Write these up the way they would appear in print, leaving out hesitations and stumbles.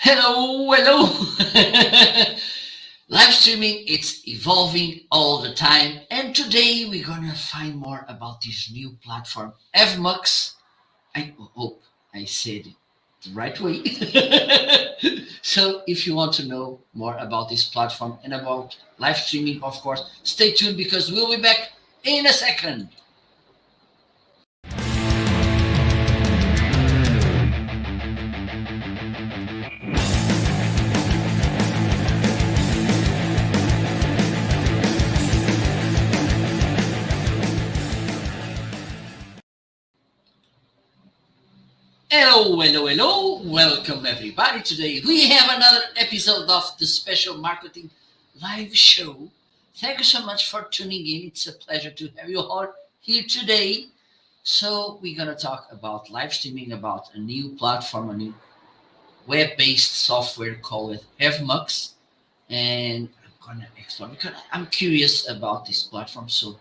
Hello, hello. Live streaming, it's evolving all the time. And today we're going to find more about this new platform, Evmux. I hope I said it the right way. So if you want to know more about this platform and about live streaming, of course, stay tuned because we'll be back in a second. Hello, hello, hello. Welcome, everybody. Today we have another episode of the Special Marketing Live Show. Thank you so much for tuning in. It's a pleasure to have you all here today. So, we're going to talk about live streaming, about a new platform, a new web based software called Evmux. And I'm going to explore because I'm curious about this platform. So,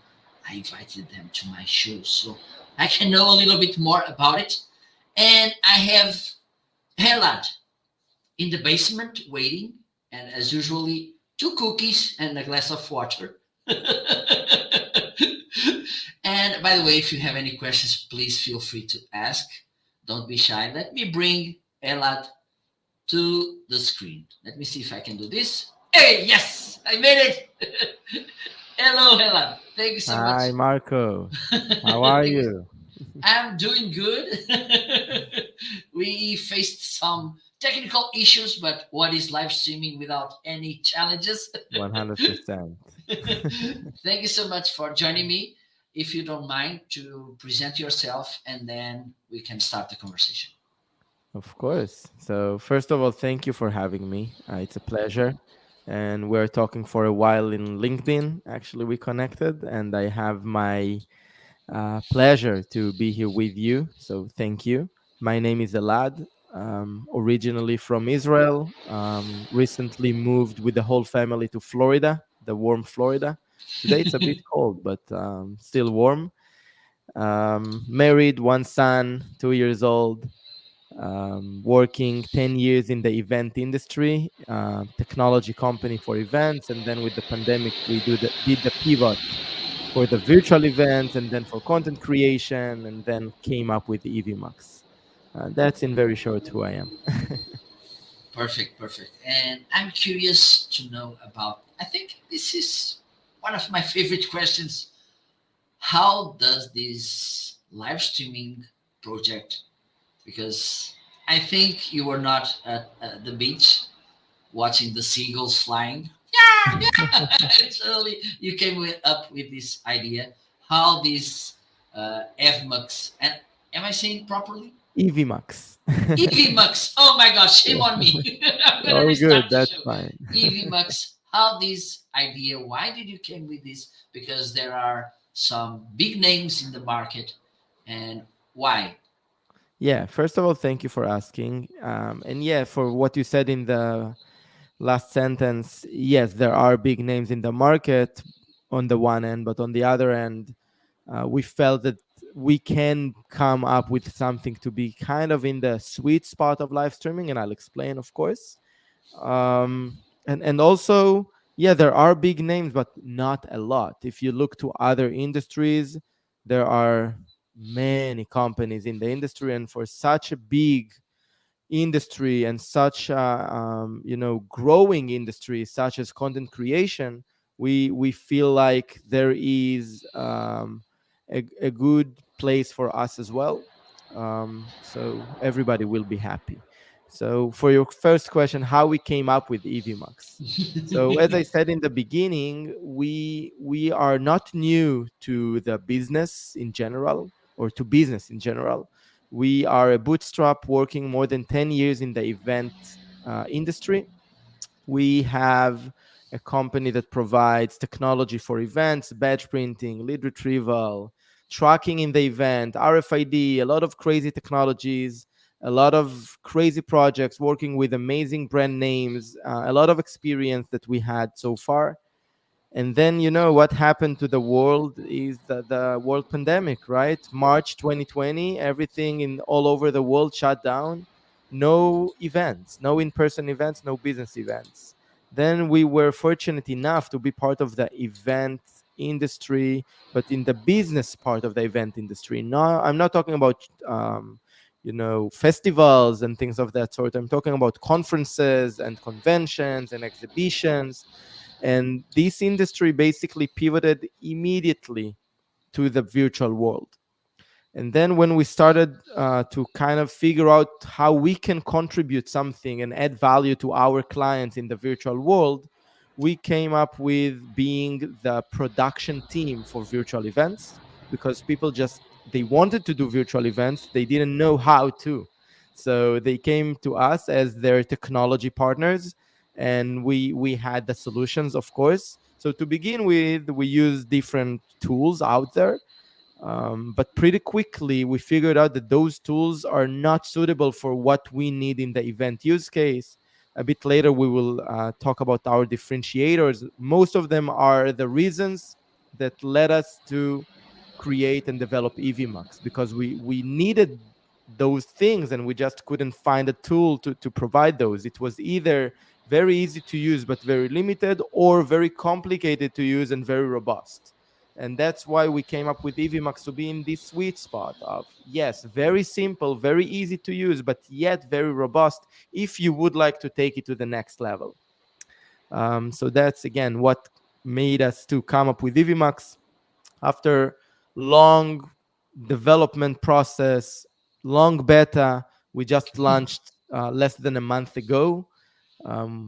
I invited them to my show so I can know a little bit more about it. And I have Elad in the basement waiting, and as usually, two cookies and a glass of water. And by the way, if you have any questions, please feel free to ask. Don't be shy. Let me bring Elad to the screen. Let me see if I can do this. Hey, yes, I made it. Hello, Elad. Thank you so much. Hi, Marco. How are Thank you. you? I'm doing good. We faced some technical issues, but what is live streaming without any challenges? 100%. Thank you so much for joining me. If you don't mind to present yourself, and then we can start the conversation. Of course. So, first of all, thank you for having me. It's a pleasure. And we're talking for a while in LinkedIn. Actually, we connected, and I have my pleasure to be here with you. So, thank you. My name is Elad, originally from Israel. Recently moved with the whole family to Florida, the warm Florida. Today it's a bit cold, but still warm. Married, one son, 2 years old, working 10 years in the event industry, technology company for events. And then with the pandemic, we did the pivot for the virtual events and then for content creation and then came up with Evmux. That's in very short who I am. Perfect, perfect. And I'm curious to know about, I think this is one of my favorite questions. How does this live streaming project, because I think you were not at the beach watching the seagulls flying. Yeah, yeah. Actually, you came up with this idea. How this Evmux, and am I saying properly? Evmux. Evmux. Oh my gosh, shame on me. I'm gonna Oh, good. restart the That's show. fine. Evmux. How this idea? Why did you came with this? Because there are some big names in the market, and why? Yeah, first of all, thank you for asking. And yeah, for what you said in the last sentence, yes, there are big names in the market on the one end, but on the other end, we felt that we can come up with something to be kind of in the sweet spot of live streaming, and I'll explain, of course. And also, yeah, there are big names, but not a lot. If you look to other industries, there are many companies in the industry, and for such a big industry and such growing industry such as content creation, we feel like there is a good place for us as well. So everybody will be happy. So for your first question, how we came up with Evmux. So as I said in the beginning, we are not new to the business in general or to business in general. We are a bootstrap working more than 10 years in the event industry. We have a company that provides technology for events, badge printing, lead retrieval, tracking in the event, RFID, a lot of crazy technologies, a lot of crazy projects, working with amazing brand names, a lot of experience that we had so far. And then, what happened to the world is the world pandemic, right? March 2020, everything in all over the world shut down. no events, no in-person events, no business events. Then we were fortunate enough to be part of the event industry, but in the business part of the event industry. No, I'm not talking about festivals and things of that sort. I'm talking about conferences and conventions and exhibitions. And this industry basically pivoted immediately to the virtual world. And then when we started to kind of figure out how we can contribute something and add value to our clients in the virtual world, we came up with being the production team for virtual events, because people just they wanted to do virtual events, they didn't know how to. So they came to us as their technology partners, and we had the solutions, of course. So to begin with, we used different tools out there, but pretty quickly, we figured out that those tools are not suitable for what we need in the event use case. A bit later, we will talk about our differentiators. Most of them are the reasons that led us to create and develop Evmux, because we needed those things and we just couldn't find a tool to provide those. It was either very easy to use but very limited, or very complicated to use and very robust. And that's why we came up with Evmux to be in this sweet spot of, yes, very simple, very easy to use, but yet very robust if you would like to take it to the next level. So that's again what made us to come up with Evmux. After long development process, long beta, we just launched less than a month ago.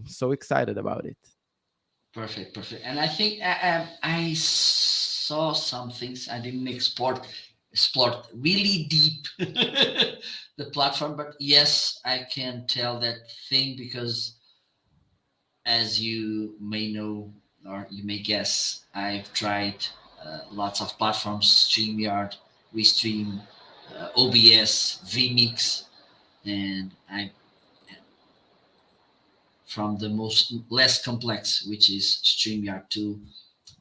So excited about it. Perfect, perfect. And I think I saw some things. I didn't explore really deep the platform, but yes, I can tell that thing because, as you may know or you may guess, I've tried lots of platforms: StreamYard, Restream, OBS, vMix, and I from the most less complex, which is StreamYard, to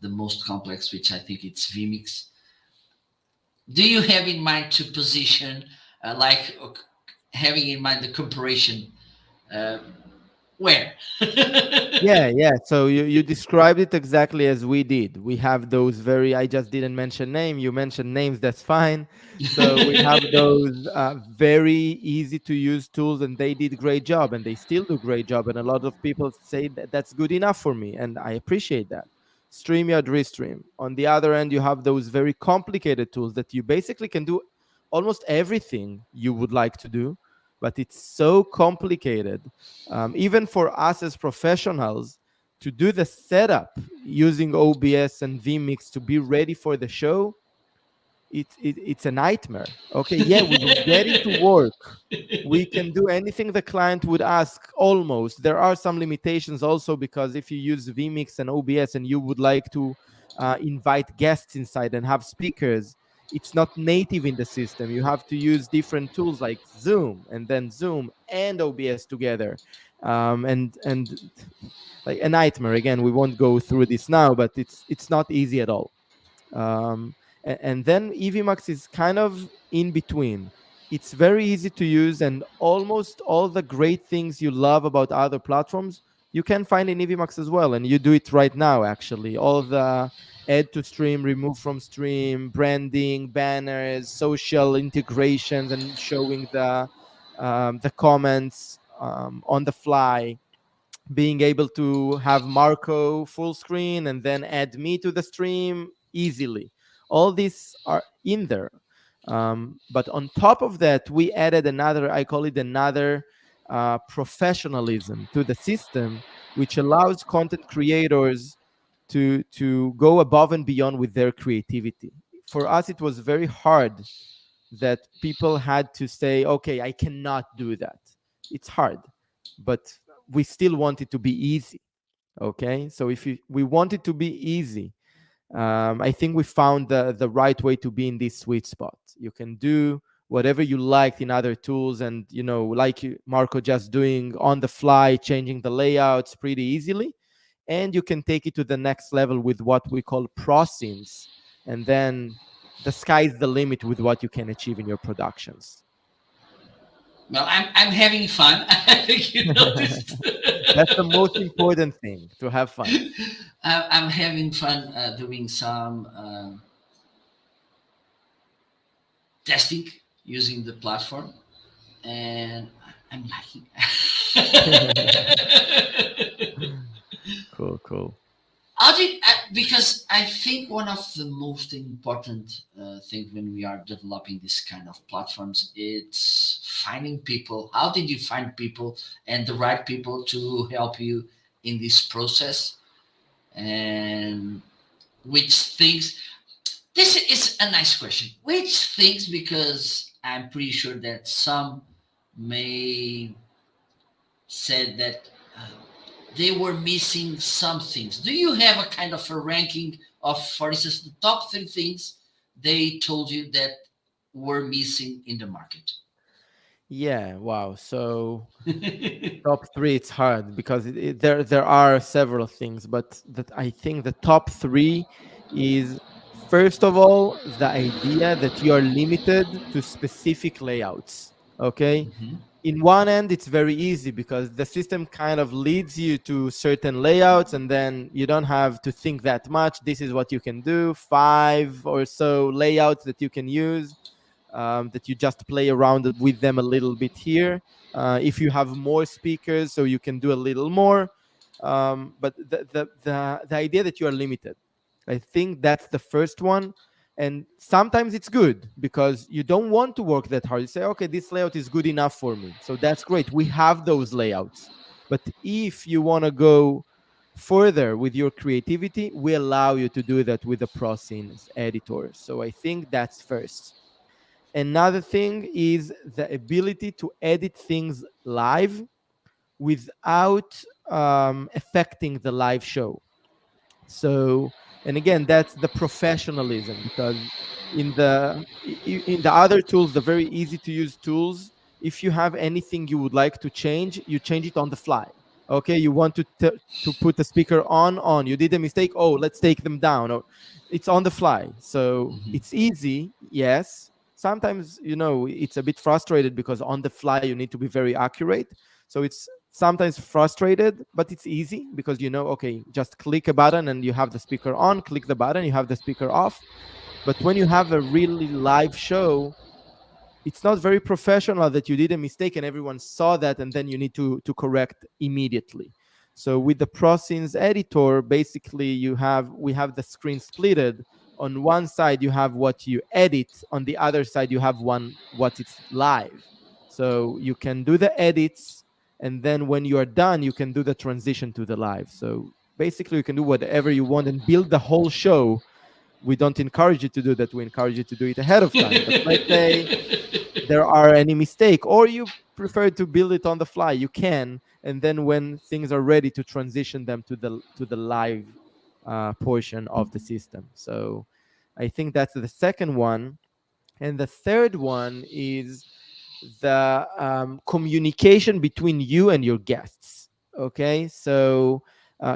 the most complex, which I think it's vMix. Do you have in mind to position, having in mind the comparison? Uh, where? Yeah. So you described it exactly as we did. We have those very, I just didn't mention name. You mentioned names, that's fine. So we have those very easy to use tools, and they did great job, and they still do great job. And a lot of people say that that's good enough for me, and I appreciate that. StreamYard, Restream. On the other end, you have those very complicated tools that you basically can do almost everything you would like to do, but it's so complicated, even for us as professionals, to do the setup using OBS and vMix to be ready for the show. It's a nightmare. Okay, yeah, we will get it to work. We can do anything the client would ask almost. There are some limitations also, because if you use vMix and OBS and you would like to invite guests inside and have speakers, it's not native in the system. You have to use different tools like Zoom, and then Zoom and OBS together. And like a nightmare. Again, we won't go through this now, but it's not easy at all. Um, and then Evmax is kind of in between. It's very easy to use, and almost all the great things you love about other platforms you can find in Evmax as well, and you do it right now. Actually, all the add to stream, remove from stream, branding, banners, social integrations, and showing the comments on the fly, being able to have Marco full screen and then add me to the stream easily. All these are in there. But on top of that, we added another, I call it another professionalism to the system, which allows content creators to go above and beyond with their creativity. For us, it was very hard that people had to say, okay, I cannot do that. It's hard, but we still want it to be easy. Okay, so if we want it to be easy, I think we found the right way to be in this sweet spot. You can do whatever you liked in other tools, and like Marco, just doing on the fly, changing the layouts pretty easily, and you can take it to the next level with what we call prosins, and then the sky's the limit with what you can achieve in your productions. Well, I'm having fun. I think you noticed. That's the most important thing, to have fun. I'm having fun doing some testing using the platform, and I'm liking. Cool, cool. Because I think one of the most important things when we are developing this kind of platforms, it's finding people. How did you find people and the right people to help you in this process? And which things? This is a nice question. Which things? Because I'm pretty sure that some may said that they were missing some things. Do you have a kind of a ranking of, for instance, the top three things they told you that were missing in the market? Yeah, wow. So top three, it's hard because there are several things, but that I think the top three is, first of all, the idea that you are limited to specific layouts. Okay, Mhm. in one end it's very easy because the system kind of leads you to certain layouts, and then you don't have to think that much. This is what you can do, five or so layouts that you can use, that you just play around with them a little bit here. If you have more speakers, so you can do a little more. But the idea that you are limited, I think that's the first one. And sometimes it's good because you don't want to work that hard. You say, okay, this layout is good enough for me. So that's great. We have those layouts. But if you want to go further with your creativity, we allow you to do that with the ProScenes editor. So I think that's first. Another thing is the ability to edit things live without affecting the live show. So, and again, that's the professionalism, because in the other tools, the very easy to use tools, if you have anything you would like to change, you change it on the fly. Okay, you want to put the speaker on, you did a mistake, oh, let's take them down, or it's on the fly. So Mhm. it's easy, yes. Sometimes, it's a bit frustrated because on the fly you need to be very accurate. So it's sometimes frustrated, but it's easy because okay, just click a button and you have the speaker on, click the button, you have the speaker off. But when you have a really live show, it's not very professional that you did a mistake and everyone saw that and then you need to correct immediately. So with the ProScenes editor, basically we have the screen splitted. On one side you have what you edit, on the other side you have one what it's live. So you can do the edits, and then when you are done you can do the transition to the live. So basically you can do whatever you want and build the whole show. We don't encourage you to do that, we encourage you to do it ahead of time. But let's say there are any mistake, or you prefer to build it on the fly, you can, and then when things are ready, to transition them to the live portion of the system. So I think that's the second one. And the third one is the communication between you and your guests. Okay, so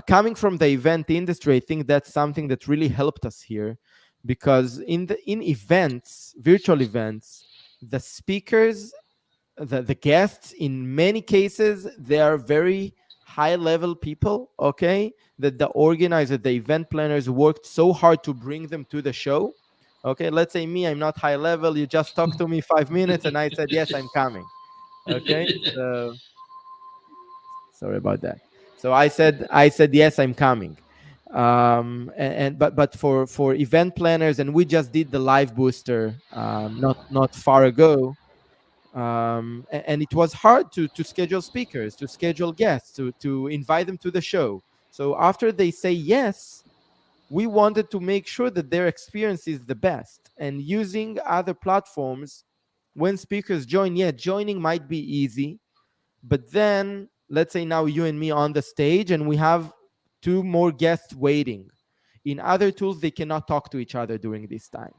coming from the event industry, I think that's something that really helped us here, because in events, virtual events, the speakers, the guests, in many cases they are very high level people, okay, that the organizer, the event planners worked so hard to bring them to the show. Okay, let's say me, I'm not high level, you just talked to me 5 minutes and I said yes, I'm coming. Okay, so sorry about that. So I said yes, I'm coming. And but for event planners, and we just did the live booster not far ago. And it was hard to schedule speakers, to schedule guests, to invite them to the show. So after they say yes, we wanted to make sure that their experience is the best. And using other platforms, when speakers join, yeah, joining might be easy, but then let's say now you and me on the stage and we have two more guests waiting. In other tools, they cannot talk to each other during this time.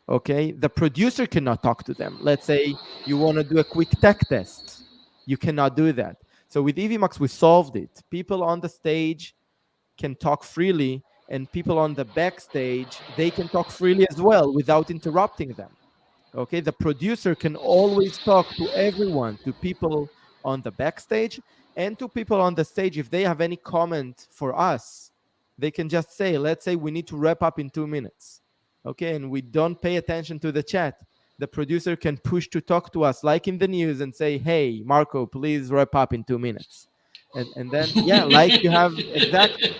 Okay, the producer cannot talk to them. Let's say you want to do a quick tech test, you cannot do that. So with Evmox we solved it. People on the stage can talk freely, and people on the backstage, they can talk freely as well without interrupting them. Okay, the producer can always talk to everyone, to people on the backstage and to people on the stage. If they have any comment for us, they can just say, let's say we need to wrap up in 2 minutes. Okay, and we don't pay attention to the chat. The producer can push to talk to us, like in the news, and say, hey, Marco, please wrap up in 2 minutes. And then, yeah, like you have exactly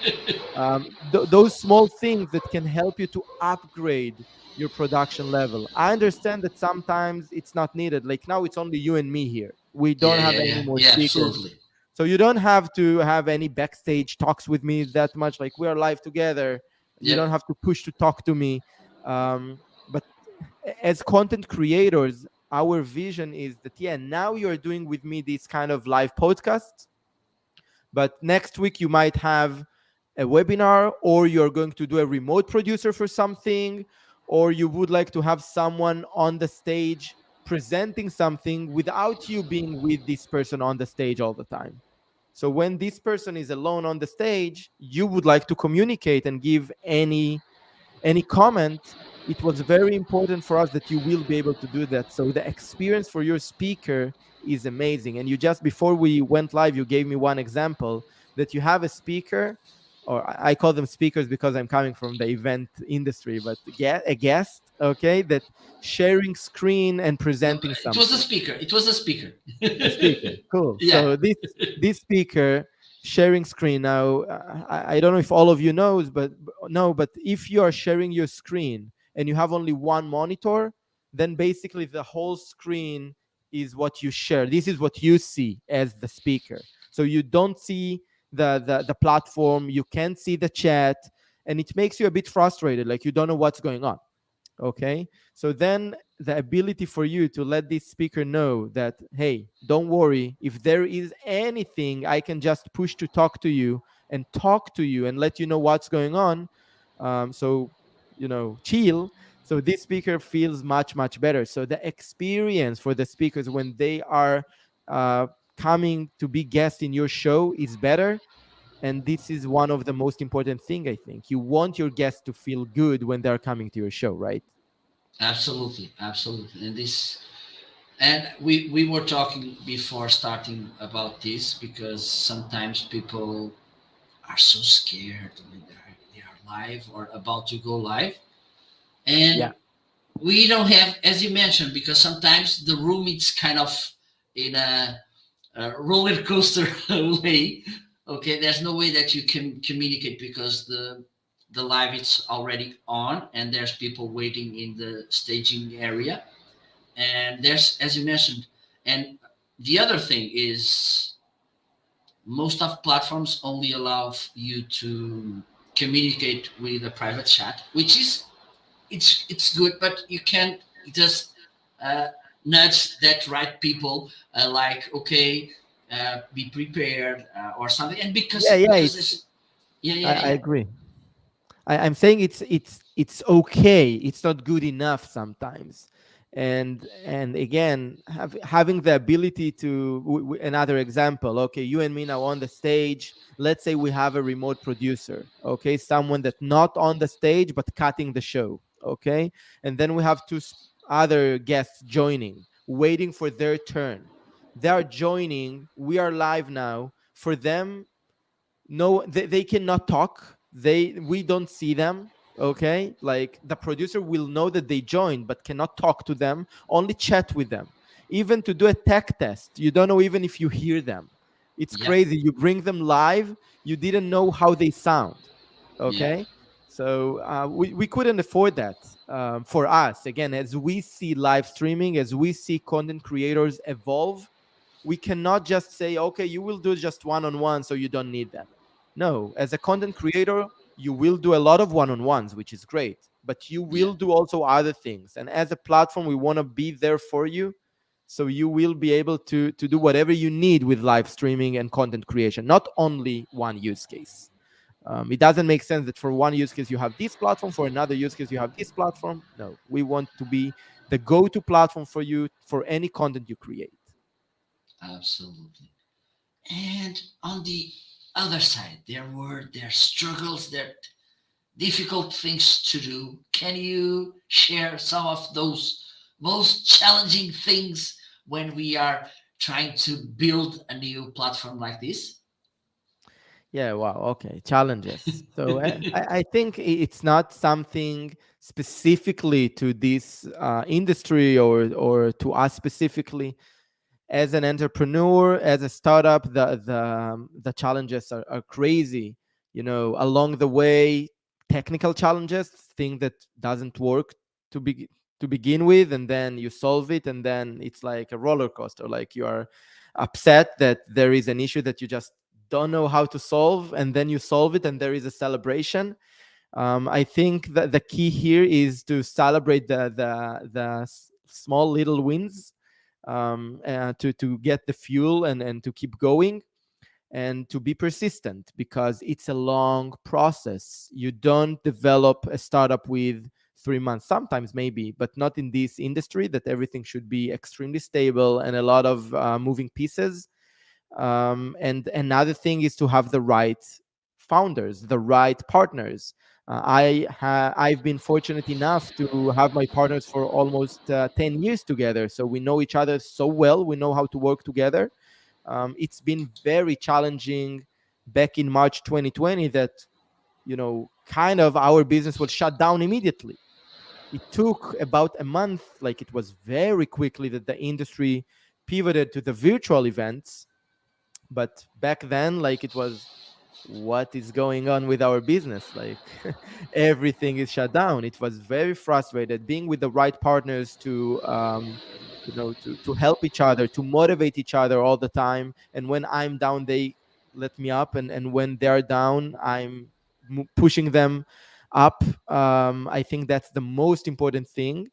those small things that can help you to upgrade your production level. I understand that sometimes it's not needed. Like now, it's only you and me here. We don't Yeah, have yeah, any yeah, more yeah, speakers. absolutely. So you don't have to have any backstage talks with me that much. Like we are live together. You Yep. don't have to push to talk to me. But as content creators, our vision is that, yeah, now you're doing with me this kind of live podcast, but next week you might have a webinar, or you're going to do a remote producer for something, or you would like to have someone on the stage presenting something without you being with this person on the stage all the time. So when this person is alone on the stage, you would like to communicate and give any comment. It was very important for us that you will be able to do that. So the experience for your speaker is amazing. And you just before we went live, you gave me one example that you have a speaker, or I call them speakers because I'm coming from the event industry, but a guest, okay, that sharing screen and No, presenting it was a something. speaker. It was a speaker. A speaker, cool. Yeah. So this speaker sharing screen now, I don't know if all of you knows, but no, but if you are sharing your screen and you have only one monitor, then basically the whole screen is what you share. This is what you see as the speaker. So you don't see the platform, you can't see the chat, and it makes you a bit frustrated, like you don't know what's going on. Okay, so then the ability for you to let this speaker know that, hey, don't worry, if there is anything, I can just push to talk to you and talk to you and let you know what's going on. So chill. So this speaker feels much better. So the experience for the speakers when they are uh, coming to be guests in your show is better. And this is one of the most important thing. I think you want your guests to feel good when they're coming to your show, right? Absolutely, absolutely. And we were talking before starting about this because sometimes people are so scared when they are live or about to go live, Yeah. and we don't have, as you mentioned, because sometimes the room is kind of in a roller coaster way. Okay, there's no way that you can communicate because the live it's already on and there's people waiting in the staging area, and there's, as you mentioned, and the other thing is most of platforms only allow you to communicate with a private chat, which is it's good, but you can't just uh, nudge that right people, like, okay, be prepared, or something, and Yeah, because yeah, this, yeah, I, yeah, I yeah, agree. I'm saying it's okay. It's not good enough sometimes. And again, having the ability to another example. Okay, you and me now on the stage. Let's say we have a remote producer. Okay, someone that not on the stage but cutting the show. Okay, and then we have other guests joining, waiting for their turn. They are joining. We are live now. For them, no, they cannot talk. We don't see them. Okay, like the producer will know that they joined but cannot talk to them, only chat with them. Even to do a tech test, you don't know even if you hear them. It's yeah, crazy. You bring them live, you didn't know how they sound. yeah, Okay, so we couldn't afford that. For us, again, as we see live streaming, as we see content creators evolve, we cannot just say, okay, you will do just one-on-one, so you don't need them. No, as a content creator, you will do a lot of one-on-ones, which is great, but you yeah, will do also other things. And as a platform, we want to be there for you, so you will be able to do whatever you need with live streaming and content creation, not only one use case. It doesn't make sense that for one use case you have this platform, for another use case you have this platform. No, we want to be the go-to platform for you for any content you create. absolutely. And on the other side, there struggles, there difficult things to do. Can you share some of those most challenging things when we are trying to build a new platform like this? Yeah, wow. Okay. Challenges. So I think it's not something specifically to this industry or to us specifically. As an entrepreneur, as a startup, the challenges are crazy. You know, along the way, technical challenges, thing that doesn't work to be to begin with, and then you solve it, and then it's like a roller coaster. Like you are upset that there is an issue that you just don't know how to solve, and then you solve it, and there is a celebration. I think that the key here is to celebrate the small little wins, to get the fuel and to keep going and to be persistent, because it's a long process. You don't develop a startup with 3 months, sometimes maybe, but not in this industry that everything should be extremely stable and a lot of moving pieces. And another thing is to have the right founders, the right partners. I've been fortunate enough to have my partners for almost 10 years together, so we know each other so well. We know how to work together. It's been very challenging back in March 2020 that, kind of our business was shut down immediately. It took about a month, like it was very quickly that the industry pivoted to the virtual events. But back then, like, it was, what is going on with our business? Like, everything is shut down. It was very frustrated being with the right partners to to help each other, to motivate each other all the time. And when I'm down, they let me up, and when they're down, I'm pushing them up. I think that's the most important thing.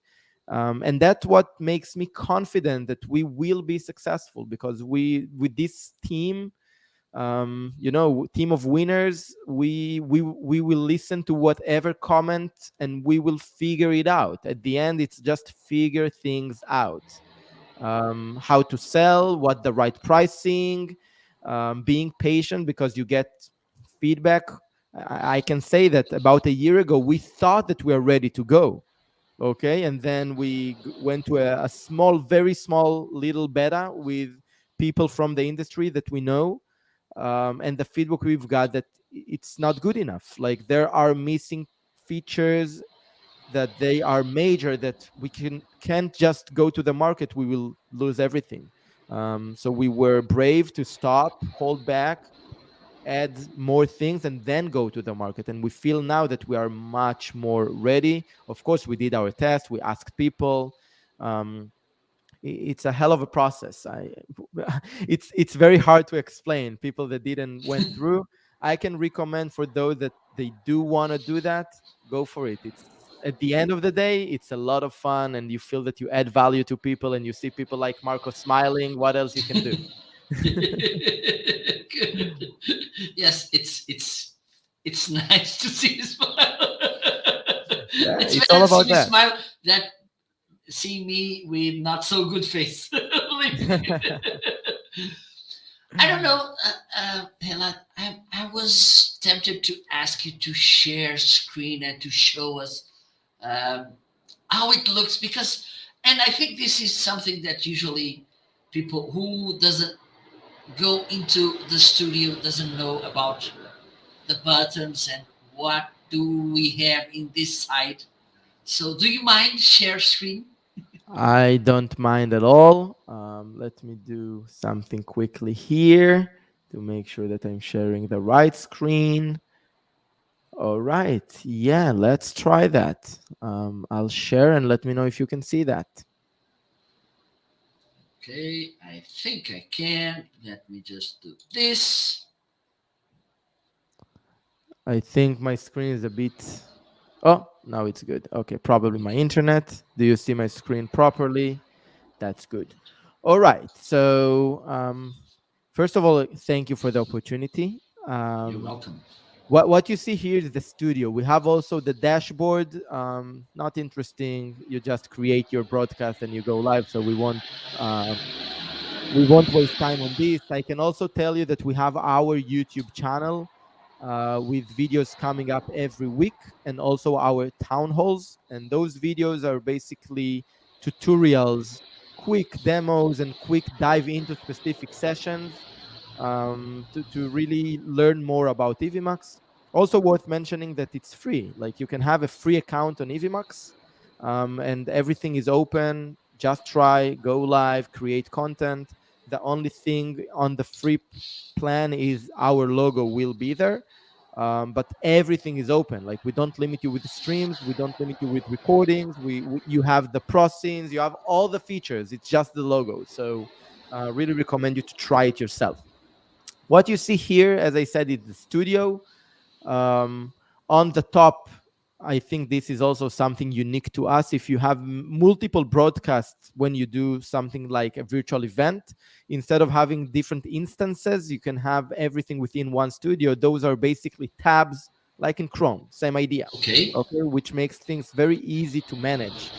And that's what makes me confident that we will be successful, because we, with this team, team of winners, we will listen to whatever comment, and we will figure it out. At the end, it's just figure things out. How to sell, what the right pricing, being patient, because you get feedback. I can say that about a year ago we thought that we are ready to go. Okay, and then we went to a small, very small little beta with people from the industry that we know. And the feedback we've got, that it's not good enough. Like, there are missing features, that they are major, that we can't just go to the market, we will lose everything. So we were brave to stop, hold back, add more things, and then go to the market. And we feel now that we are much more ready. Of course, we did our test, we asked people. It's a hell of a process. It's very hard to explain. People that didn't went through, I can recommend for those that they do want to do that, go for it. It's, at the end of the day, it's a lot of fun, and you feel that you add value to people, and you see people like Marco smiling. What else you can do? Good. Yes, it's nice to see you smile. Yeah, It's it's better all to see about me that. smile than see me with not so good face. Believe me. I don't know, Elad. I was tempted to ask you to share screen and to show us um, how it looks, because, and I think this is something that usually people who doesn't go into the studio doesn't know about the buttons and what do we have in this side. So, do you mind share screen? I don't mind at all. Let me do something quickly here to make sure that I'm sharing the right screen. All right. Yeah, let's try that. I'll share and let me know if you can see that. Okay, I think I can. Let me just do this. I think my screen is a bit. Oh, now it's good. Okay, probably my internet. Do you see my screen properly? That's good. All right. So, first of all, thank you for the opportunity. You're Um, welcome. what you see here is the studio. We have also the dashboard. Not interesting. You just create your broadcast and you go live. So we won't waste time on this. I can also tell you that we have our YouTube channel with videos coming up every week, and also our town halls. And those videos are basically tutorials, quick demos, and quick dive into specific sessions to really learn more about Evmux. Also worth mentioning that it's free. Like you can have a free account on Evmux, and everything is open. Just try, go live, create content. The only thing on the free plan is our logo will be there. But everything is open. Like we don't limit you with streams, we don't limit you with recordings. We you have the pro scenes, you have all the features. It's just the logo. So really recommend you to try it yourself. What you see here, as I said, is the studio. Um, on the top, I think this is also something unique to us. If you have multiple broadcasts when you do something like a virtual event, instead of having different instances, you can have everything within one studio. Those are basically tabs, like in Chrome, same idea. Okay. Okay, which makes things very easy to manage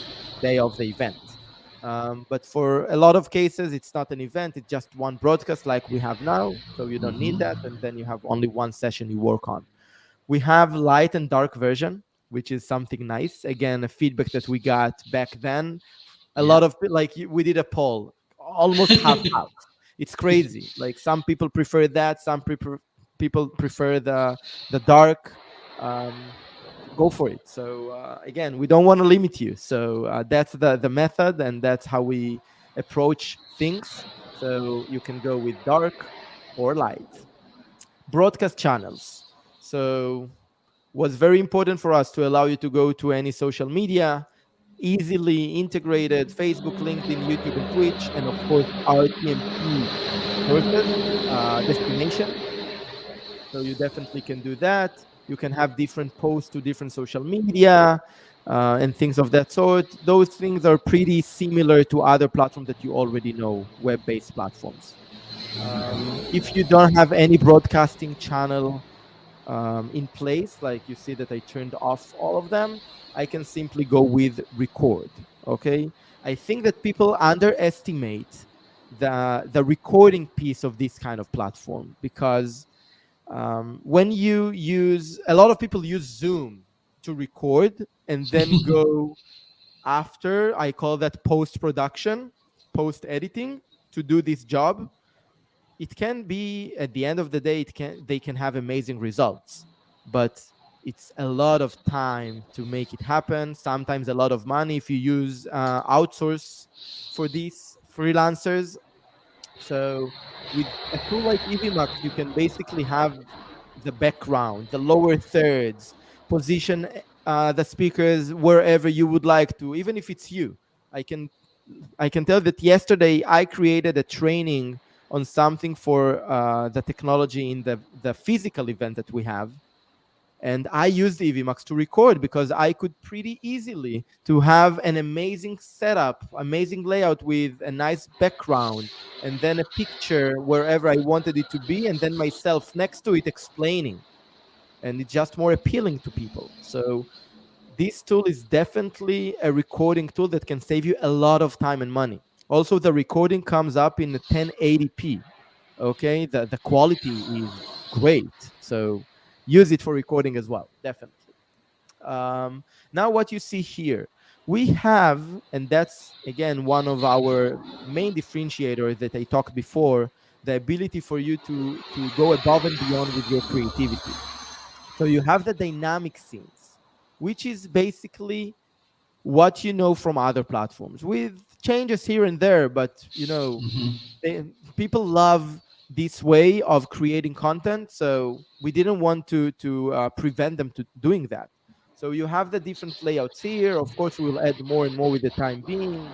day of the event. But for a lot of cases, it's not an event, it's just one broadcast like we have now. So you don't need that. And then you have only one session you work on. We have light and dark version, which is something nice. Again, a feedback that we got back then. A Yeah. lot of like we did a poll, almost half half. It's crazy. Like some people prefer that, some people prefer the dark. Um, Go for it. So again, we don't want to limit you. So that's the method, and that's how we approach things. So you can go with dark or light. Broadcast channels. So was very important for us to allow you to go to any social media, easily integrated Facebook, LinkedIn, YouTube, and Twitch, and of course RTMP sources, destinations. So you definitely can do that. You can have different posts to different social media and things of that sort. Those things are pretty similar to other platforms that you already know, web-based platforms. If you don't have any broadcasting channel in place, like you see that I turned off all of them, I can simply go with record. Okay, I think that people underestimate the recording piece of this kind of platform, because when you use, a lot of people use Zoom to record and then go after, I call that post production, post editing, to do this job. It can be, at the end of the day, they can have amazing results, but it's a lot of time to make it happen, sometimes a lot of money if you use outsource for these freelancers. So with a tool like Evmux, you can basically have the background, the lower thirds, position the speakers wherever you would like to, even if it's you. I can I can tell that yesterday I created a training on something for the technology in the physical event that we have, and I used Evmux to record because I could pretty easily to have an amazing setup, amazing layout with a nice background, and then a picture wherever I wanted it to be, and then myself next to it explaining, and it's just more appealing to people. So this tool is definitely a recording tool that can save you a lot of time and money. Also, the recording comes up in the 1080p. Okay, the quality is great. So use it for recording as well, definitely. Now, what you see here, we have, and that's again one of our main differentiators that I talked before, the ability for you to go above and beyond with your creativity. So you have the dynamic scenes, which is basically what you know from other platforms with changes here and there, but they, people love this way of creating content, so we didn't want to prevent them to doing that. So you have the different layouts here. Of course, we'll add more and more with the time being.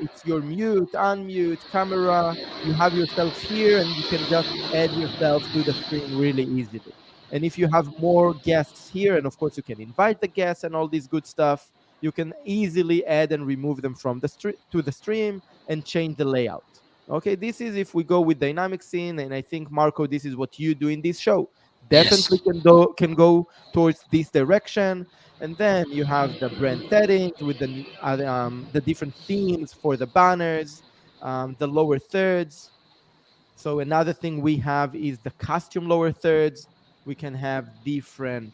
It's your mute, unmute, camera. You have yourself here, and you can just add yourself to the stream really easily. And if you have more guests here, and of course you can invite the guests and all this good stuff, you can easily add and remove them from the to the stream and change the layout. Okay, this is if we go with dynamic scene, and I think Marco, this is what you do in this show. Yes. Definitely can go towards this direction, and then you have the brand settings with the different themes for the banners, the lower thirds. So another thing we have is the custom lower thirds. We can have different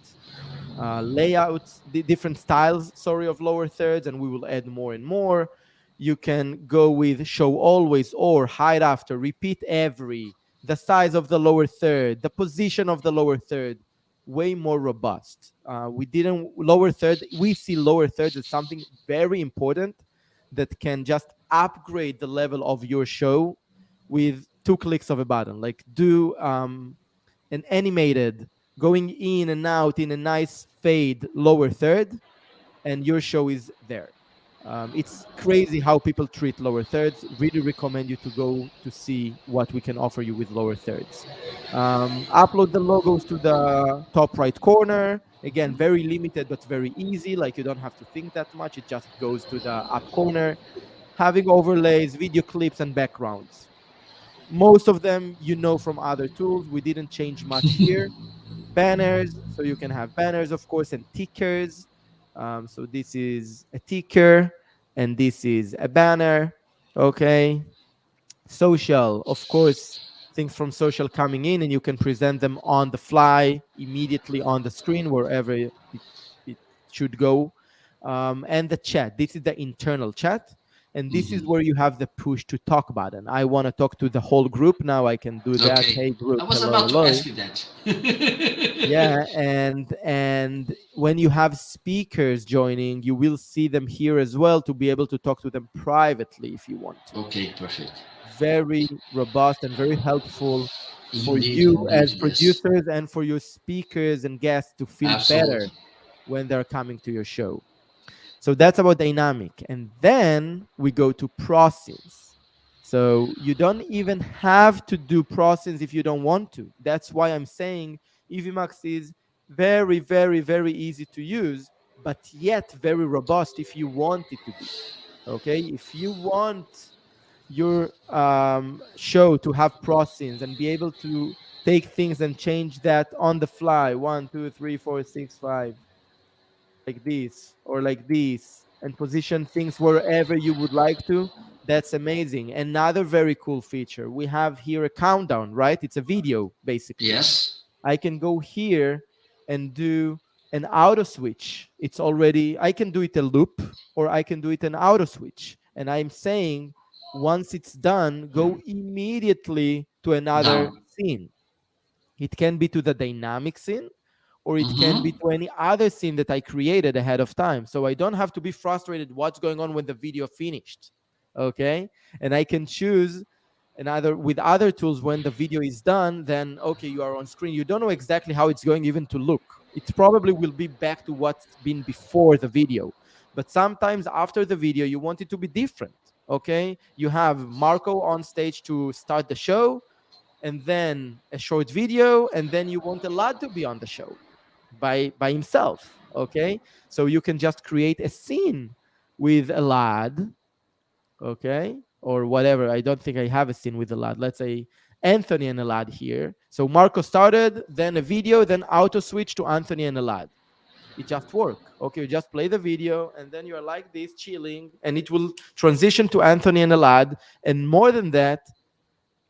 layouts, different styles, sorry, of lower thirds, and we will add more and more. You can go with show always or hide after, repeat every, the size of the lower third, the position of the lower third, way more robust. We didn't lower third. We see lower thirds as something very important that can just upgrade the level of your show with two clicks of a button. Like do an animated going in and out in a nice fade lower third, and your show is there. It's crazy how people treat lower thirds. Really recommend you to go to see what we can offer you with lower thirds. Upload the logos to the top right corner. Again, very limited but very easy. Like you don't have to think that much. It just goes to the up corner. Having overlays, video clips, and backgrounds. Most of them you know from other tools. We didn't change much here. Banners, so you can have banners, of course, and tickers. So this is a ticker, and this is a banner. Okay. Social, of course, things from social coming in, and you can present them on the fly, immediately on the screen, wherever it should go. And the chat. This is the internal chat. And this is Hmm. where you have the push to talk button. I want to talk to the whole group. Now I can do that. Okay. Hey, I group, was hello, about to hello. ask you that. Yeah, and when you have speakers joining, you will see them here as well to be able to talk to them privately if you want to. Okay, perfect. Very robust and very helpful for Indeed, you indeed, as yes. producers and for your speakers and guests to feel better Absolutely. when they're coming to your show. So that's about dynamic. And then we go to process. So you don't even have to do process if you don't want to. That's why I'm saying Evmux is very, very, very easy to use, but yet very robust if you want it to be. Okay. If you want your show to have process and be able to take things and change that on the fly, 1, 2, 3, 4, 6, 5, like this or like this, and position things wherever you would like to, that's amazing. Another very cool feature, we have here a countdown, right? It's a video basically. Yes. I can go here and do an auto switch. It's already, I can do it a loop or I can do it an auto switch. And I'm saying once it's done, go immediately to another Down. scene. It can be to the dynamic scene or it can be Mm-hmm. to any other scene that I created ahead of time. So I don't have to be frustrated what's going on when the video finished. Okay. And I can choose another with other tools when the video is done, then okay, you are on screen. You don't know exactly how it's going even to look. It probably will be back to what's been before the video. But sometimes after the video, you want it to be different. Okay. You have Marco on stage to start the show and then a short video, and then you want Elad to be on the show by himself. Okay, so you can just create a scene with Elad, okay, or whatever. I don't think I have a scene with Elad. Let's say Anthony and Elad here. So Marco started, then a video, then auto switch to Anthony and Elad. It just work. Okay, you just play the video, and then you're like this, chilling, and it will transition to Anthony and Elad. And more than that,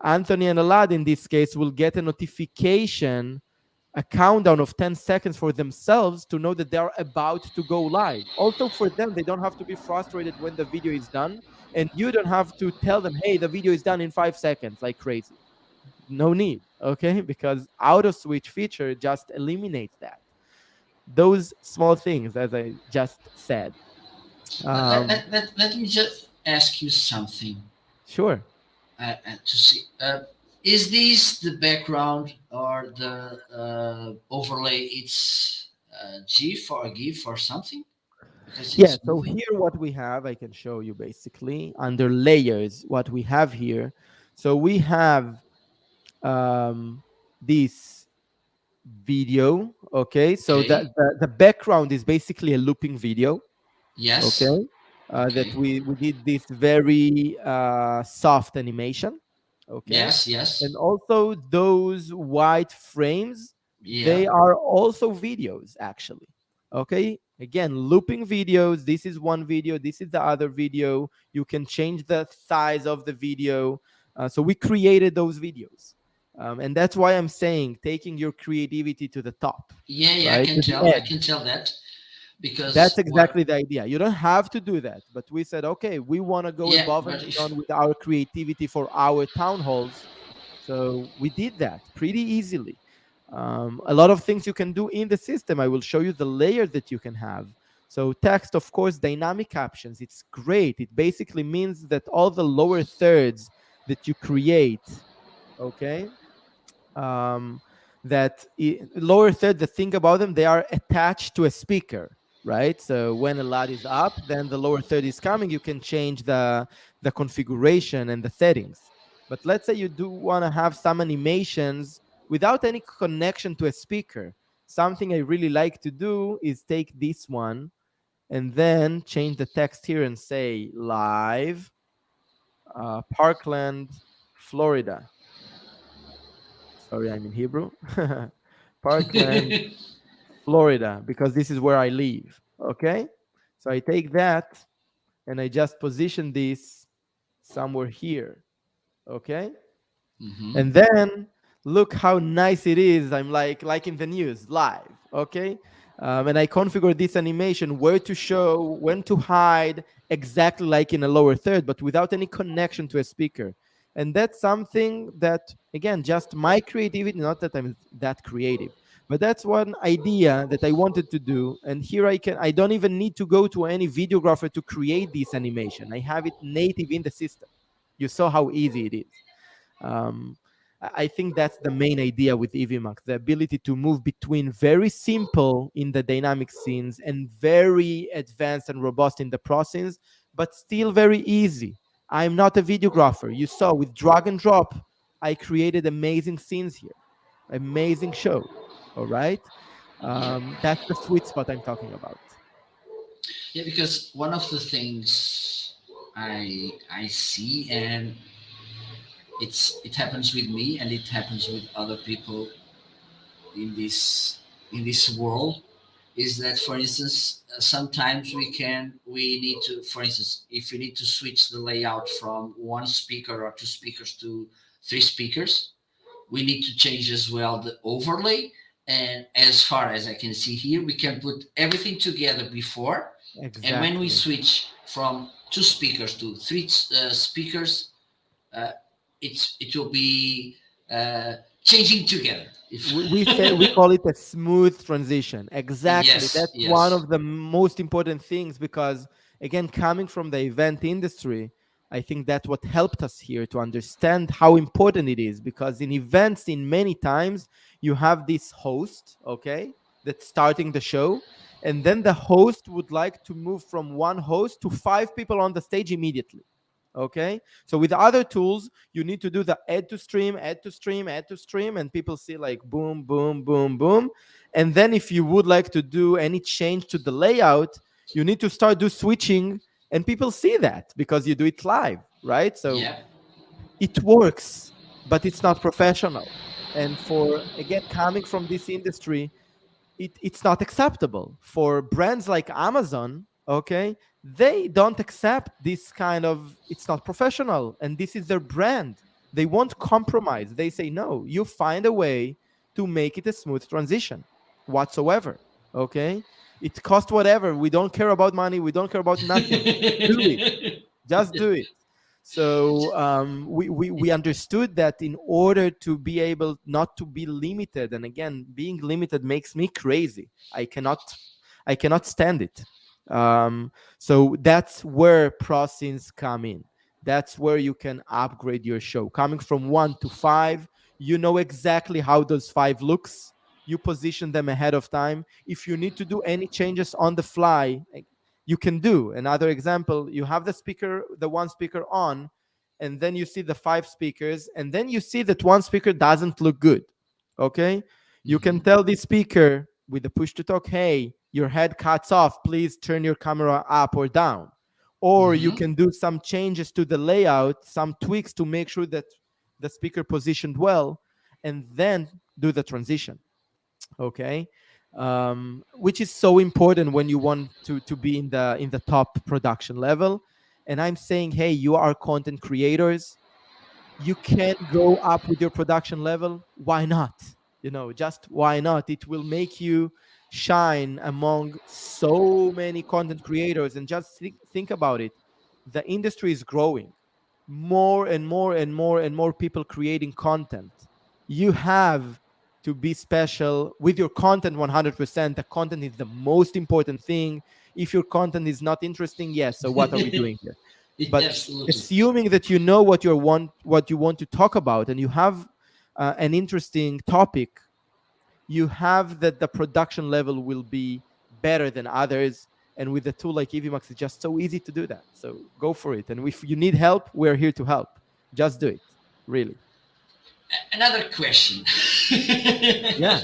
Anthony and Elad in this case will get a notification, a countdown of 10 seconds for themselves to know that they are about to go live. Also for them, they don't have to be frustrated when the video is done, and you don't have to tell them, hey, the video is done in 5 seconds like crazy. No need, okay? Because auto switch feature just eliminates that. Those small things, as I just said. Um, Let me just ask you something sure. to see. Is this the background or the overlay? It's GIF or GIF or something because Yeah, it's so moving. here what we have, I can show you basically under layers what we have here. So we have this video, okay? So Okay. the background is basically a looping video, Yes. okay? That Okay. we did this very soft animation, okay? Yes. Yes. And also those white frames, Yeah. they are also videos actually, okay? Again, looping videos. This is one video, this is the other video. You can change the size of the video. So we created those videos. And that's why I'm saying taking your creativity to the top, Yeah, yeah, I right, can to the tell. I can edge. tell that That's because what? exactly the idea. You don't have to do that, but we said, okay, we want to go Yeah, above and but if beyond with our creativity for our town halls. So we did that pretty easily. A lot of things you can do in the system. I will show you the layers that you can have. So text, of course, dynamic captions. It's great. It basically means that all the lower thirds that you create, okay, um, lower third, the thing about them, they are attached to a speaker, right? So when a LUT is up, then the lower third is coming. You can change the configuration and the settings. But let's say you do want to have some animations without any connection to a speaker. Something I really like to do is take this one and then change the text here and say live Parkland, Florida. Sorry, I'm in Hebrew. Parkland, Florida, because this is where I live. Okay. So I take that and I just position this somewhere here. Okay. hmm And then look how nice it is. I'm like in the news live. Okay. And I configure this animation where to show, when to hide, exactly like in a lower third, but without any connection to a speaker. And that's something that, again, just my creativity, not that I'm that creative, but that's one idea that I wanted to do. And here I don't even need to go to any videographer to create this animation. I have it native in the system. You saw how easy it is. Um, I think that's the main idea with Evmux, the ability to move between very simple in the dynamic scenes and very advanced and robust in the pro scenes, but still very easy. I'm not a videographer. You saw with drag and drop, I created amazing scenes here, amazing show. All right. yeah, That's the sweet spot I'm talking about. yeah. Because one of the things I see, and it happens with me, and it happens with other people in this world, is that, for instance, sometimes we need to, for instance, if we need to switch the layout from one speaker or two speakers to three speakers, we need to change as well the overlay. And as far as I can see here, we can put everything together before, and when we Exactly. switch from two speakers to three speakers, uh, it will be changing together. If We call it a smooth transition. Exactly. yes, That's one yes, of the most important things because, again, coming from the event industry, I think that's what helped us here to understand how important it is because in events, in many times, you have this host, okay, that's starting the show. And then the host would like to move from one host to five people on the stage immediately. Okay. So with other tools, you need to do the add to stream, add to stream, add to stream, and people see like boom, boom, boom, boom. And then if you would like to do any change to the layout, you need to start do switching, and people see that because you do it live, right? So yeah. it works, but it's not professional. And for again coming from this industry, it's not acceptable for brands like Amazon. Okay, they don't accept this kind of, it's not professional and this is their brand. They won't compromise. They say no, you find a way to make it a smooth transition whatsoever. Okay, it costs whatever. We don't care about money, we don't care about nothing. Do it, just do it. So we understood that in order to be able not to be limited, and again, being limited makes me crazy. I cannot stand it. So that's where processings come in. That's where you can upgrade your show. Coming from 1 to 5, you know exactly how those 5 looks. You position them ahead of time. If you need to do any changes on the fly, you can do. Another example, you have the one speaker on, and then you see the 5 speakers, and then you see that one speaker doesn't look good. Okay. You can hmm tell the speaker with the push to talk, hey, your head cuts off, please turn your camera up or down. Or you hmm can do some changes to the layout, some tweaks to make sure that the speaker positioned well, and then do the transition. Okay. Which is so important when you want to be in the top production level. And I'm saying, hey, you are content creators, you can go up with your production level. Why not? Just why not? It will make you shine among so many content creators. And just think about it. The industry is growing, more and more and more and more people creating content. You have to be special with your content. 100%, the content is the most important thing. If your content is not interesting, yes, so what are we doing here? But Absolutely. assuming that you know what you want to talk about, and you have an interesting topic, you have that the production level will be better than others. And with a tool like Evmox, it's just so easy to do that. So go for it. And if you need help, we're here to help. Just do it. Really. Another question. Yeah.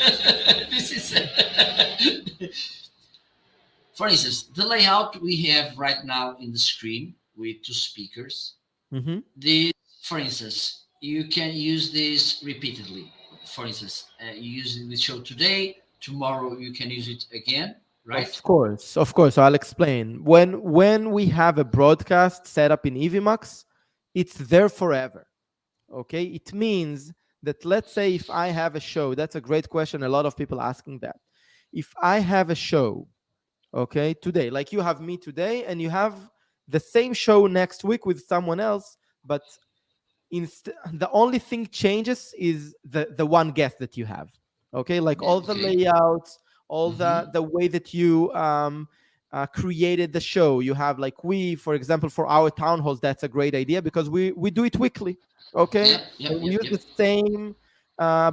This is, for instance, the layout we have right now in the screen with two speakers. Hmm. This, for instance, you can use this repeatedly. For instance, you use it with show today, tomorrow you can use it again, right? Of course, of course. So I'll explain. When we have a broadcast set up in Evmox, it's there forever. Okay, it means that, let's say, if I have a show, that's a great question. A lot of people asking that. If I have a show, okay, today, like you have me today, and you have the same show next week with someone else, but the only thing changes is the one guest that you have. Okay, like Yeah, all the okay. layouts, all Mm-hmm. the way that you created the show. You have, like, we, for example, for our town halls, that's a great idea because we do it weekly. Okay, Yep, yep, and we yep, use yep. the same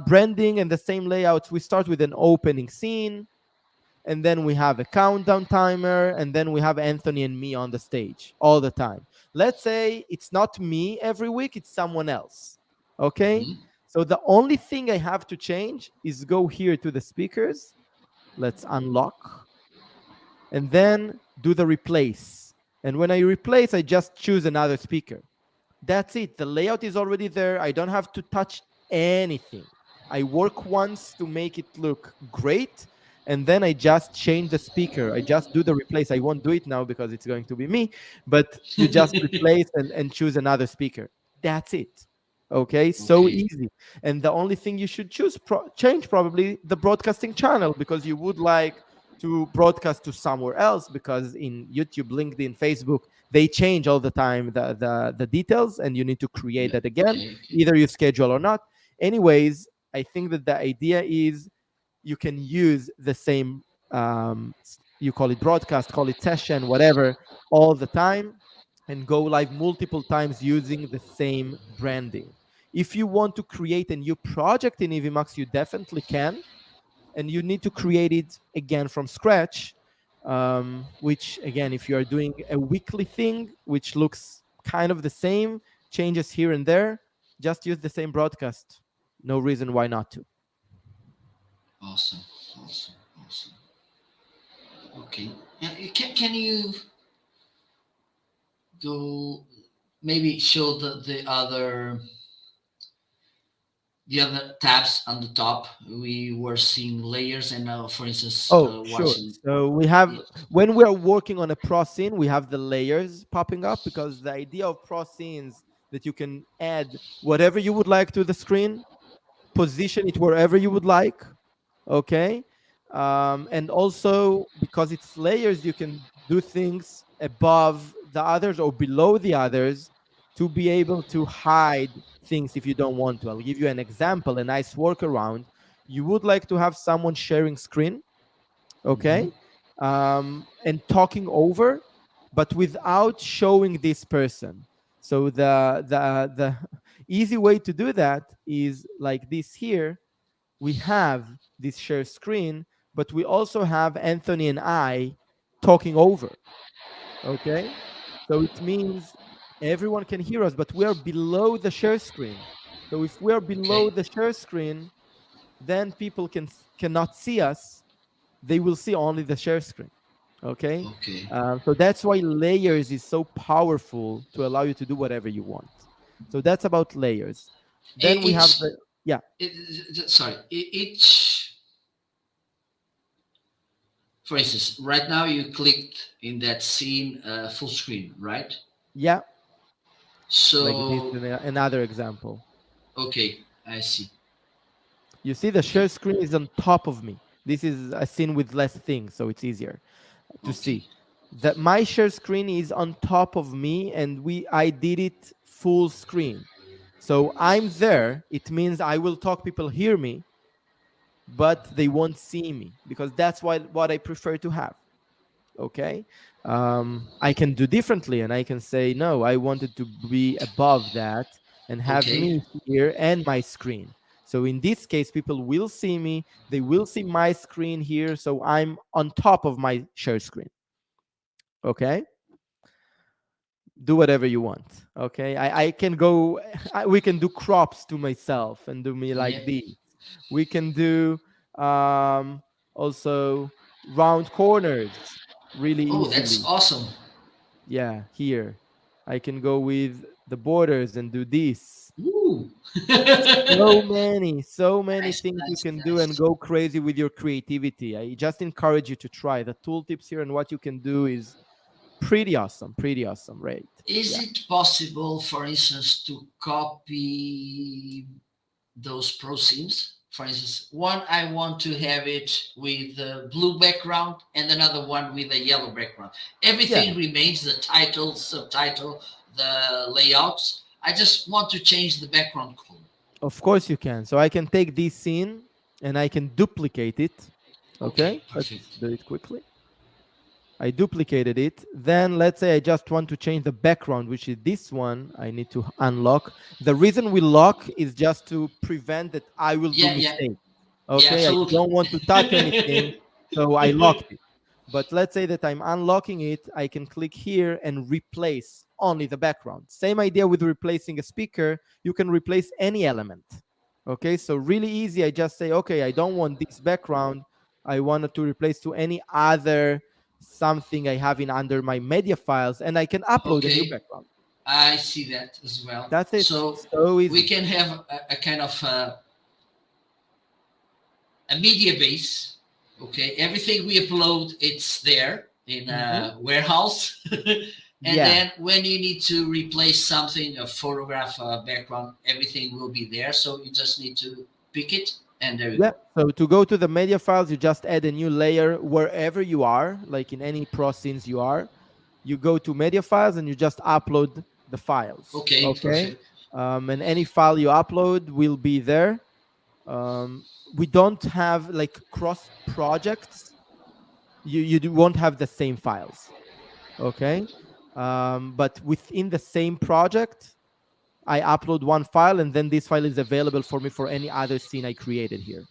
branding and the same layouts. We start with an opening scene, and then we have a countdown timer, and then we have Anthony and me on the stage all the time. Let's say it's not me every week, it's someone else. Okay, Mm-hmm. so the only thing I have to change is go here to the speakers. Let's unlock, and then do the replace. And when I replace, I just choose another speaker. That's it. The layout is already there. I don't have to touch anything. I work once to make it look great, and then I just change the speaker. I just do the replace. I won't do it now because it's going to be me, but you just replace and choose another speaker. That's it. Okay, so Okay. easy. And the only thing you should change probably the broadcasting channel, because you would like to broadcast to somewhere else, because in YouTube, LinkedIn, Facebook, they change all the time the details, and you need to create Yeah. that again, Okay. Okay. either you schedule or not. Anyways, I think that the idea is you can use the same, you call it broadcast, call it session, whatever, all the time, and go live multiple times using the same branding. If you want to create a new project in Evmox, you definitely can, and you need to create it again from scratch. Which, again, if you are doing a weekly thing which looks kind of the same, changes here and there, just use the same broadcast. No reason why not to. Awesome. Awesome. Awesome. Okay. And can you go maybe show the other tabs on the top? We were seeing layers, and now, for instance, Oh, sure. watching. So we have, when we are working on a pro scene, we have the layers popping up, because the idea of pro scenes that you can add whatever you would like to the screen, position it wherever you would like. Okay, and also because it's layers, you can do things above the others or below the others to be able to hide things if you don't want to. I'll give you an example, a nice workaround. You would like to have someone sharing screen, Hmm. okay, and talking over, but without showing this person. So the easy way to do that is like this here. We have this share screen, but we also have Anthony and I talking over. Okay, so it means everyone can hear us, but we are below the share screen. So if we are below Okay. the share screen, then people cannot see us. They will see only the share screen. Okay, Okay. so that's why layers is so powerful to allow you to do whatever you want. So that's about layers. Then we have Each. the, yeah. Sorry. Each. For instance, right now you clicked in that scene full screen, right? Yeah. Like this So, is another example. okay, I see. You see, the Okay, share screen is on top of me. This is a scene with less things, so it's easier to okay, see. That my share screen is on top of me, and I did it full screen. So I'm there. It means I will talk. People hear me, but they won't see me because that's what I prefer to have. Okay, I can do differently, and I can say no. I wanted to be above that and have okay. me here and my screen. So in this case, people will see me. They will see my screen here. So I'm on top of my share screen. Okay, do whatever you want. Okay, I can go. We can do crops to myself and do me Yeah. like this. We can do also round corners really Oh, that's easily. awesome. Yeah, here I can go with the borders and do this. Ooh. So many Nice, things you nice, can do and nice. go crazy with your creativity. I just encourage you to try the tooltips here, and what you can do is pretty awesome, pretty awesome, right? Is Yeah. it possible, for instance, to copy those pro scenes? For instance, one I want to have it with a blue background and another one with a yellow background. Yeah, Everything remains the title, subtitle, the layouts. I just want to change the background color. of course you can. So I can take this scene and I can duplicate it. Okay, Okay, let's perfect. do it quickly. I duplicated it. Then let's say I just want to change the background, which is this one. I need to unlock. The reason we lock is just to prevent that I will do Yeah, yeah, mistakes. yeah, Okay, I absolutely. don't want to touch anything, so I locked it. But let's say that I'm unlocking it, I can click here and replace only the background. Same idea with replacing a speaker. You can replace any element. Okay, so really easy. I just say, okay, I don't want this background. I wanted to replace to any other something I have in under my media files, and I can upload a new Okay, background. I see that as well. That's it. So So we easy. can have a kind of a media base. Okay, everything we upload, it's there in Hmm. a warehouse. And Yeah. then when you need to replace something, a photograph, a background, everything will be there. So you just need to pick it, and there you Yeah. go. So to go to the media files, you just add a new layer wherever you are, like in any pro scenes you are. You go to media files and you just upload the files. Okay, Okay. perfect. And any file you upload will be there. We don't have like cross projects. Won't have the same files. Okay. But within the same project, I upload one file, and then this file is available for me for any other scene I created here.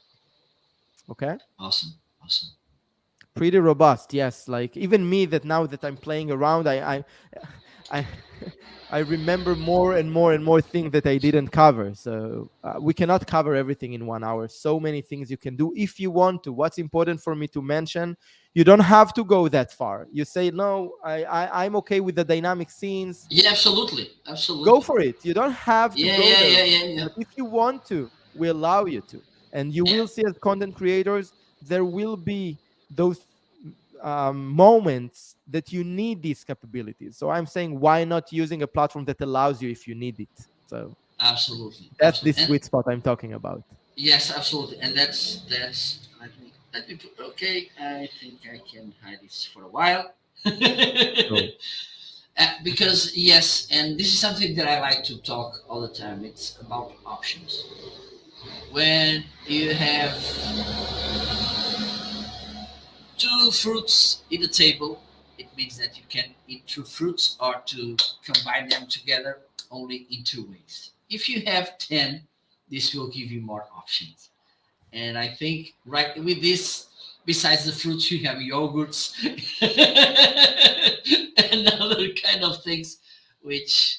Okay, Awesome, awesome. pretty robust. Yes, like even me, that now that I'm playing around, I I remember more and more and more things that I didn't cover. So we cannot cover everything in 1 hour. So many things you can do if you want to. What's important for me to mention, you don't have to go that far. You say no, I'm okay with the dynamic scenes. Yeah, absolutely, Go absolutely. for it. You don't have to Yeah, go yeah, there, yeah, yeah, yeah. but if you want to, we allow you to. And you Yeah, will see, as content creators, there will be those moments that you need these capabilities. So I'm saying, why not using a platform that allows you if you need it? So absolutely, that's the absolutely. And sweet spot I'm talking about. yes, absolutely. And that's let me put, okay. I think I can hide this for a while. So Because yes, and this is something that I like to talk all the time. It's about options. When you have two fruits in the table, it means that you can eat two fruits or to combine them together only in two ways. If you have 10, this will give you more options. And I think right with this, besides the fruits, you have yogurts and other kind of things, which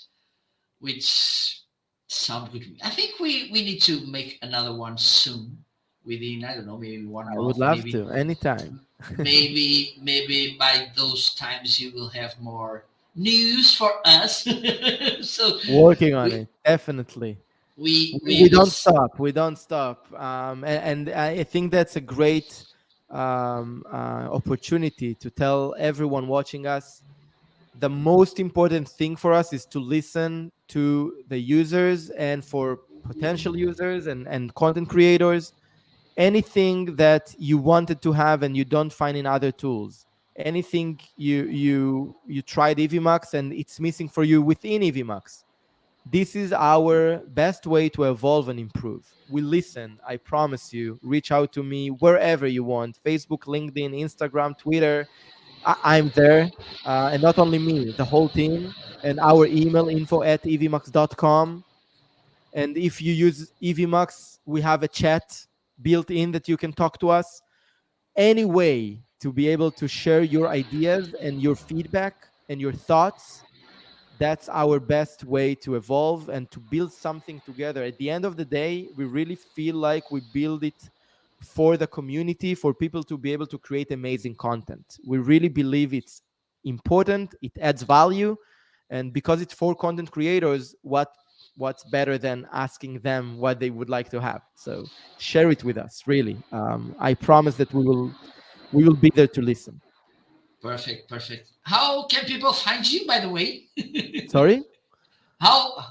which sound good to me. I think we need to make another one soon, within I don't know, maybe one I would month, love maybe to anytime. maybe by those times you will have more news for us. So Working on we it, definitely. we We we will. don't stop. We don't stop. And I think that's a great opportunity to tell everyone watching us. The most important thing for us is to listen to the users, and for potential users and content creators, anything that you wanted to have and you don't find in other tools, anything you tried Evmux and it's missing for you within Evmux, this is our best way to evolve and improve. We listen, I promise you. Reach out to me wherever you want: Facebook, LinkedIn, Instagram, Twitter. I'm there. And not only me, the whole team. And our email, info@evmux.com. And if you use Evmux, we have a chat built in that you can talk to us. Any way to be able to share your ideas and your feedback and your thoughts, that's our best way to evolve and to build something together. At the end of the day, we really feel like we build it for the community, for people to be able to create amazing content. We really believe it's important, it adds value, and because it's for content creators, what's better than asking them what they would like to have? So share it with us, really. I promise that we will be there to listen. Perfect, perfect. How can people find you, by the way? Sorry.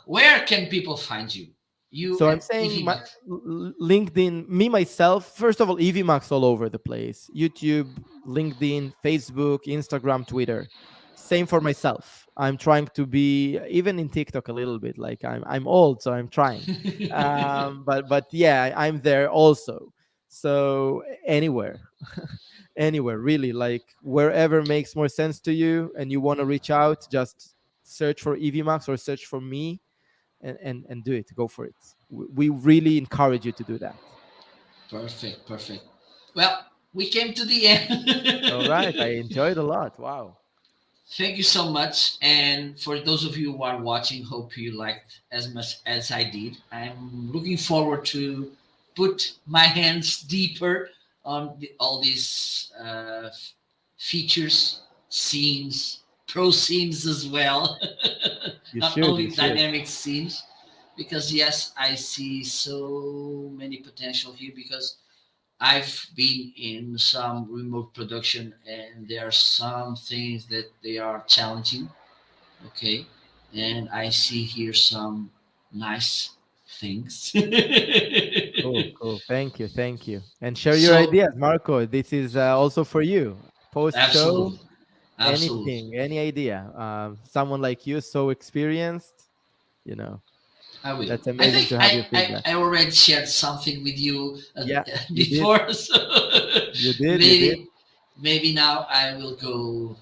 Where can people find you? You So I'm and saying my Evmox. LinkedIn, me myself, first of all, Evmax all over the place: YouTube, LinkedIn, Facebook, Instagram, Twitter. Same for myself. I'm trying to be even in TikTok a little bit. Like I'm old, so I'm trying. But yeah, I'm there also. So anywhere, anywhere really, like wherever makes more sense to you, and you want to reach out, just search for Evmax or search for me, and do it. Go for it. We really encourage you to do that. Perfect, perfect. Well, we came to the All right, I end. enjoyed a lot. Wow. Thank you so much. And for those of you who are watching, hope you liked as much as I did. I'm looking forward to put my hands deeper on all these features, scenes, pro scenes as well, You not should, you only should. dynamic scenes. Because yes, I see so many potential here because I've been in some remote production and there are some things that they are challenging. Okay. And I see here some nice things. Cool, cool. Thank you, thank you. And share your So, ideas, Marco. This is also for you. Post show, absolutely. Absolutely. anything, any idea. Someone like you, so experienced, you know, I will. that's I amazing think to have your feedback. I already shared something with you Yeah, you did. before. So You did, you did. maybe, maybe now I will go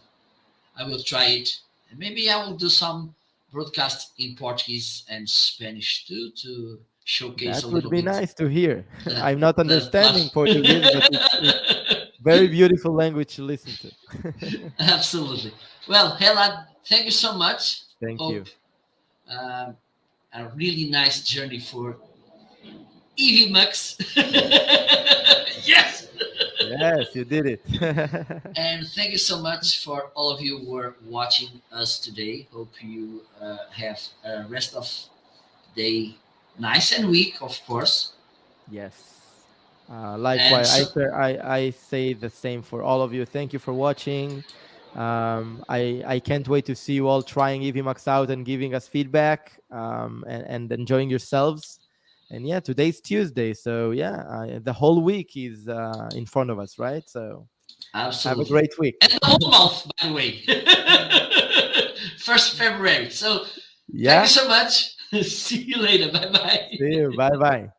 I will try it. And maybe I will do some broadcast in Portuguese and Spanish too to showcase a That would little be bit nice to hear. the I'm not the understanding plus. Portuguese, but it's very beautiful language to listen to. Absolutely. Well, Elad, thank you so much. Thank Hope you. a really nice journey for Evmux. Yes. Yes. Yes, you did it. And thank you so much for all of you who are watching us today. Hope you have a rest of day nice and weak, of course. Yes. And Likewise, so, I say the same for all of you. Thank you for watching. I can't wait to see you all trying Evmax out and giving us feedback, and enjoying yourselves. And yeah, today's Tuesday, so yeah, the whole week is in front of us, right? So have a absolutely. great week. And the whole month, by the way. 1st February. So thank you Yeah. so much. See you later. Bye See bye. you. Bye bye.